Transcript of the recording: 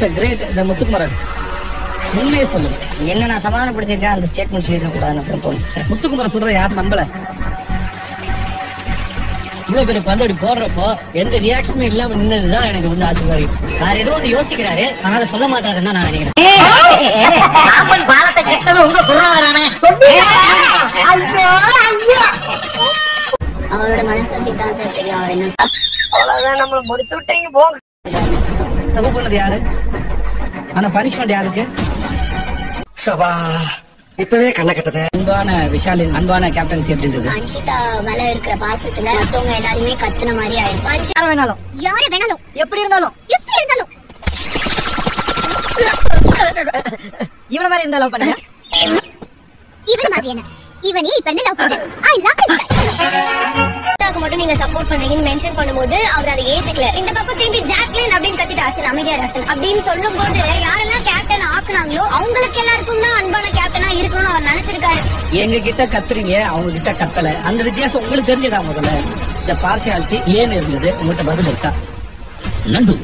Mister great இந்த முத்துக்குமரன் உண்மையே சொல்லுங்க. என்ன நான் சமாதானப்படுத்திருக்கேன், அந்த ஸ்டேட்மெண்ட் சொல்லிருக்க கூடாதுன்னு அப்படின்னு தோணுச்சு சார். முத்துக்குமரன் சொல்ற யாரும் நம்பல. இவ்வளவு பெரிய பந்தோடி போடுறப்போ எந்த ரியாக்ஷனும் இல்லாம நின்னதுதான் எனக்கு வந்து ஆச்சரியம். வேற ஏதோ ஒன்று யோசிக்கிறாரு, ஆனா அதை சொல்ல மாட்டாருன்னு தான் நான் நினைக்கிறேன். அவரோட மனசாட்சி தான் சார் தெரியும். அவர் என்ன அவ்வளவுதான், நம்மள முடிச்சு விட்டீங்க போங்க. தப்பு பண்ணது யாரு? ஆனா பனிஷ்மெண்ட் யாருக்கு? சபா இப்பவே கண்ண கட்டது. அன்பான விஷாலின் அன்பான கேப்டன்சி எப்படி இருந்தது? அன்ஷிதா மேல இருக்கிற பாசத்துல மத்தவங்க எல்லாருமே கத்துன மாதிரி ஆயிடுச்சு. யார வேணாலும் எப்படி இருந்தாலும் இவன மாதிரி இருந்தா லவ் பண்ணுங்க. இவன் மாதிரி என்ன? இவனே இப்ப என்ன லவ் பண்ற? I love this guy. மட்டும் நீங்க சப்போர்ட் பண்றீங்கன்னு மென்ஷன் பண்ணும்போது அவர் அதை ஏத்துக்கல. இந்த பக்கம் திரும்பி ஜாக்லின் அப்படின்னு கத்திட்டு அசன் அமைதியா ரசன் அப்படின்னு சொல்லும் போது யாரெல்லாம் கேப்டன் ஆக்குனாங்களோ அவங்களுக்கு எல்லாருக்கும் தான் அன்பான கேப்டனா இருக்கணும்னு அவர் நினைச்சிருக்காரு. எங்க கிட்ட கத்துறீங்க, அவங்க கிட்ட கத்தல. அந்த வித்தியாசம் உங்களுக்கு தெரிஞ்சதா? முதல்ல இந்த பார்ஷியாலிட்டி ஏன் இருந்தது? உங்கள்கிட்ட பதில் இருக்கா? நண்டு